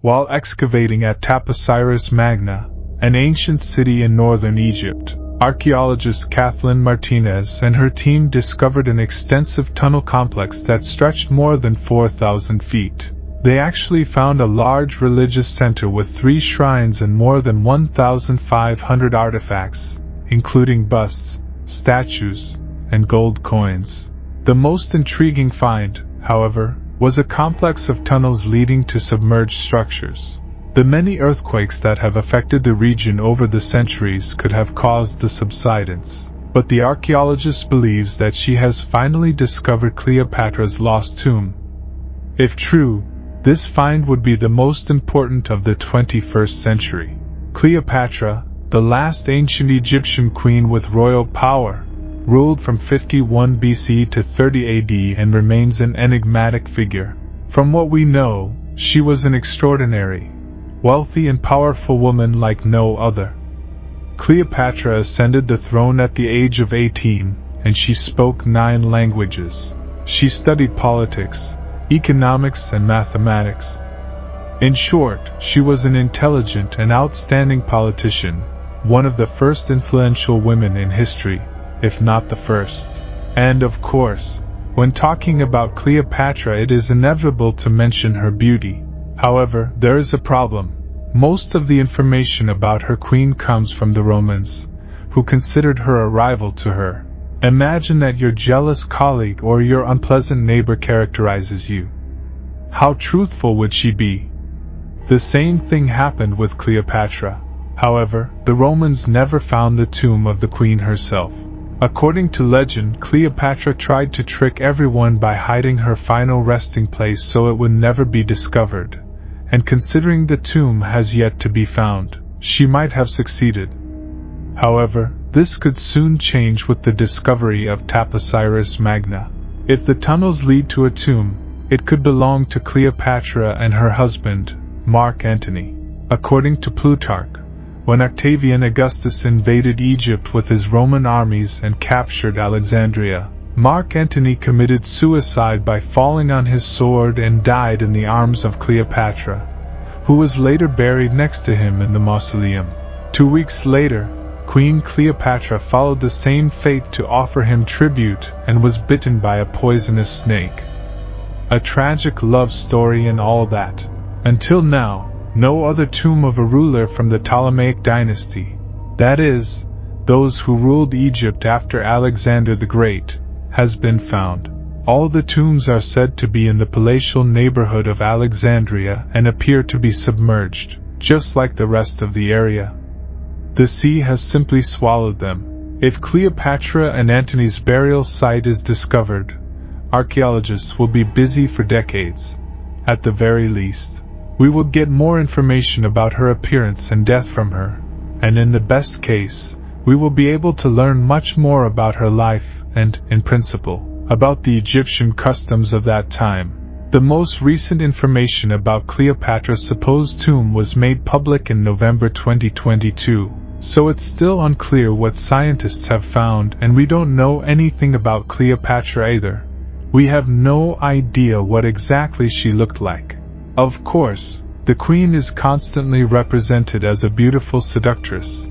While excavating at Taposiris Magna, an ancient city in northern Egypt, archaeologist Kathlin Martinez and her team discovered an extensive tunnel complex that stretched more than 4,000 feet. They actually found a large religious center with 3 shrines and more than 1,500 artifacts, including busts, statues, and gold coins. The most intriguing find, however, was a complex of tunnels leading to submerged structures. The many earthquakes that have affected the region over the centuries could have caused the subsidence, but the archaeologist believes that she has finally discovered Cleopatra's lost tomb. If true, this find would be the most important of the 21st century. Cleopatra, the last ancient Egyptian queen with royal power, ruled from 51 BC to 30 AD and remains an enigmatic figure. From what we know, she was an extraordinary, wealthy and powerful woman like no other. Cleopatra ascended the throne at the age of 18, and she spoke 9 languages. She studied politics, economics and mathematics. In short, she was an intelligent and outstanding politician, one of the first influential women in history, if not the first. And of course, when talking about Cleopatra, it is inevitable to mention her beauty. However, there is a problem. Most of the information about her queen comes from the Romans, who considered her a rival to her. Imagine that your jealous colleague or your unpleasant neighbor characterizes you. How truthful would she be? The same thing happened with Cleopatra. However, the Romans never found the tomb of the queen herself. According to legend, Cleopatra tried to trick everyone by hiding her final resting place so it would never be discovered. And considering the tomb has yet to be found, she might have succeeded. However, this could soon change with the discovery of Taposiris Magna. If the tunnels lead to a tomb, it could belong to Cleopatra and her husband, Mark Antony. According to Plutarch, when Octavian Augustus invaded Egypt with his Roman armies and captured Alexandria, Mark Antony committed suicide by falling on his sword and died in the arms of Cleopatra, who was later buried next to him in the mausoleum. 2 weeks later, Queen Cleopatra followed the same fate to offer him tribute and was bitten by a poisonous snake. A tragic love story and all that. Until now, no other tomb of a ruler from the Ptolemaic dynasty, that is, those who ruled Egypt after Alexander the Great, has been found. All the tombs are said to be in the palatial neighborhood of Alexandria and appear to be submerged, just like the rest of the area. The sea has simply swallowed them. If Cleopatra and Antony's burial site is discovered, archaeologists will be busy for decades. At the very least, we will get more information about her appearance and death from her, and in the best case, we will be able to learn much more about her life and, in principle, about the Egyptian customs of that time. The most recent information about Cleopatra's supposed tomb was made public in November 2022, so it's still unclear what scientists have found, and we don't know anything about Cleopatra either. We have no idea what exactly she looked like. Of course, the queen is constantly represented as a beautiful seductress,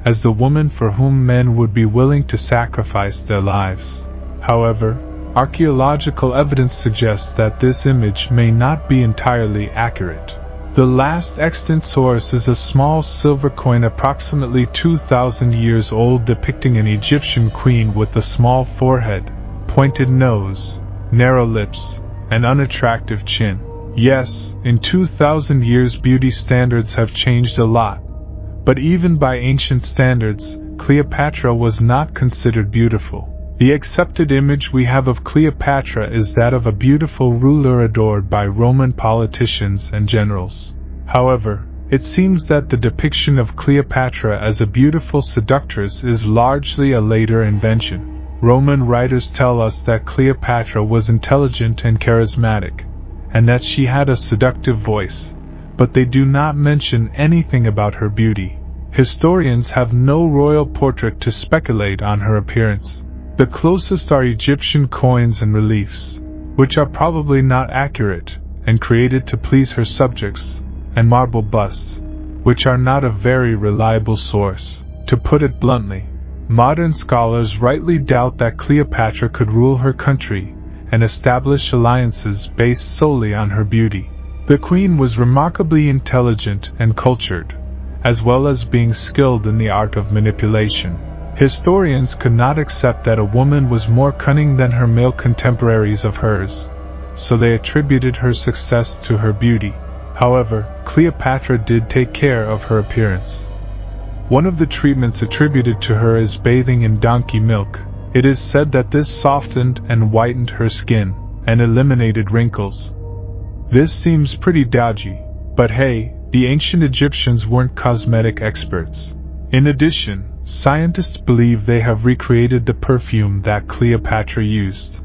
as the woman for whom men would be willing to sacrifice their lives. However, archaeological evidence suggests that this image may not be entirely accurate. The last extant source is a small silver coin approximately 2,000 years old depicting an Egyptian queen with a small forehead, pointed nose, narrow lips, and unattractive chin. Yes, in 2,000 years beauty standards have changed a lot, but even by ancient standards, Cleopatra was not considered beautiful. The accepted image we have of Cleopatra is that of a beautiful ruler adored by Roman politicians and generals. However, it seems that the depiction of Cleopatra as a beautiful seductress is largely a later invention. Roman writers tell us that Cleopatra was intelligent and charismatic, and that she had a seductive voice, but they do not mention anything about her beauty. Historians have no royal portrait to speculate on her appearance. The closest are Egyptian coins and reliefs, which are probably not accurate, and created to please her subjects, and marble busts, which are not a very reliable source. To put it bluntly, modern scholars rightly doubt that Cleopatra could rule her country and establish alliances based solely on her beauty. The queen was remarkably intelligent and cultured, as well as being skilled in the art of manipulation. Historians could not accept that a woman was more cunning than her male contemporaries of hers, so they attributed her success to her beauty. However, Cleopatra did take care of her appearance. One of the treatments attributed to her is bathing in donkey milk. It is said that this softened and whitened her skin, and eliminated wrinkles. This seems pretty dodgy, but hey, the ancient Egyptians weren't cosmetic experts. In addition, scientists believe they have recreated the perfume that Cleopatra used.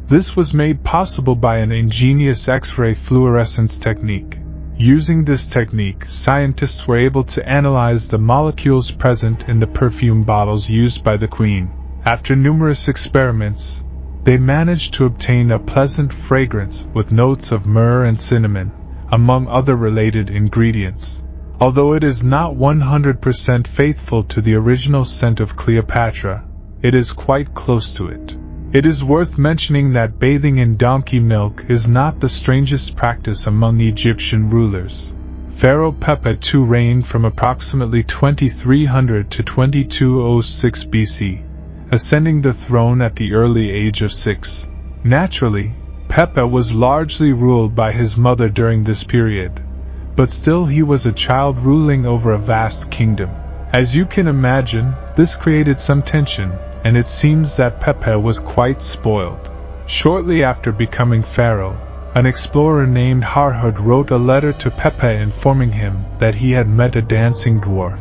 This was made possible by an ingenious X-ray fluorescence technique. Using this technique, scientists were able to analyze the molecules present in the perfume bottles used by the queen. After numerous experiments, they managed to obtain a pleasant fragrance with notes of myrrh and cinnamon, among other related ingredients. Although it is not 100% faithful to the original scent of Cleopatra, it is quite close to it. It is worth mentioning that bathing in donkey milk is not the strangest practice among Egyptian rulers. Pharaoh Pepa II reigned from approximately 2300 to 2206 BC, ascending the throne at the early age of 6. Naturally, Pepa was largely ruled by his mother during this period, but still he was a child ruling over a vast kingdom. As you can imagine, this created some tension, and it seems that Pepa was quite spoiled. Shortly after becoming pharaoh, an explorer named Harhud wrote a letter to Pepa informing him that he had met a dancing dwarf.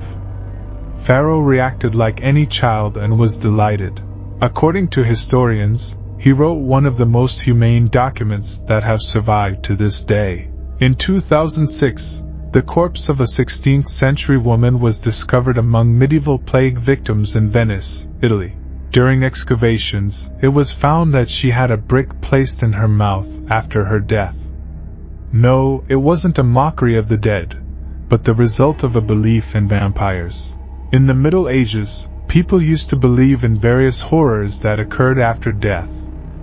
Pharaoh reacted like any child and was delighted. According to historians, he wrote one of the most humane documents that have survived to this day. In 2006, the corpse of a 16th century woman was discovered among medieval plague victims in Venice, Italy. During excavations, it was found that she had a brick placed in her mouth after her death. No, it wasn't a mockery of the dead, but the result of a belief in vampires. In the Middle Ages, people used to believe in various horrors that occurred after death,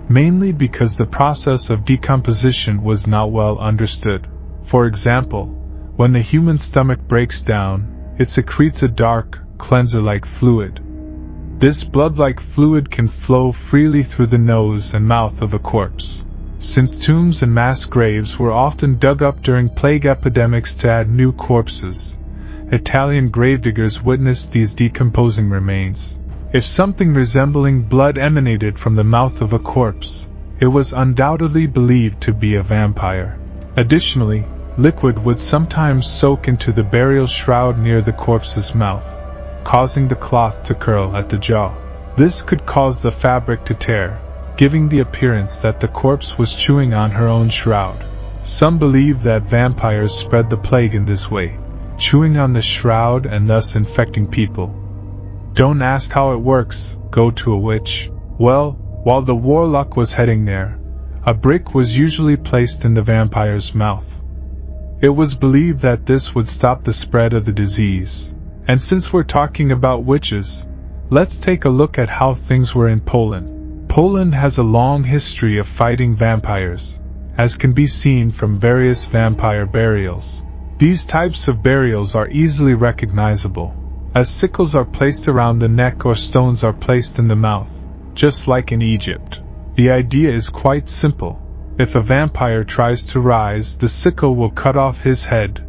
mainly because the process of decomposition was not well understood. For example, when the human stomach breaks down, it secretes a dark, cleanser-like fluid. This blood-like fluid can flow freely through the nose and mouth of a corpse. Since tombs and mass graves were often dug up during plague epidemics to add new corpses, Italian gravediggers witnessed these decomposing remains. If something resembling blood emanated from the mouth of a corpse, it was undoubtedly believed to be a vampire. Additionally, liquid would sometimes soak into the burial shroud near the corpse's mouth, causing the cloth to curl at the jaw. This could cause the fabric to tear, giving the appearance that the corpse was chewing on her own shroud. Some believe that vampires spread the plague in this way, chewing on the shroud and thus infecting people. Don't ask how it works, go to a witch. Well, while the warlock was heading there, a brick was usually placed in the vampire's mouth. It was believed that this would stop the spread of the disease. And since we're talking about witches, let's take a look at how things were in Poland. Poland has a long history of fighting vampires, as can be seen from various vampire burials. These types of burials are easily recognizable, as sickles are placed around the neck or stones are placed in the mouth, just like in Egypt. The idea is quite simple. If a vampire tries to rise, the sickle will cut off his head,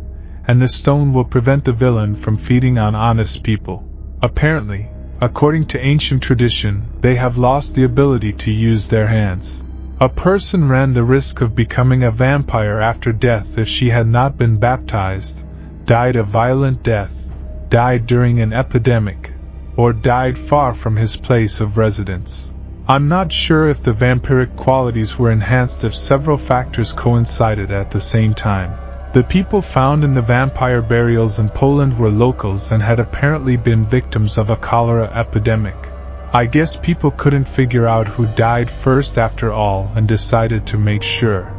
and the stone will prevent the villain from feeding on honest people. Apparently, according to ancient tradition, they have lost the ability to use their hands. A person ran the risk of becoming a vampire after death if she had not been baptized, died a violent death, died during an epidemic, or died far from his place of residence. I'm not sure if the vampiric qualities were enhanced if several factors coincided at the same time. The people found in the vampire burials in Poland were locals and had apparently been victims of a cholera epidemic. I guess people couldn't figure out who died first after all and decided to make sure.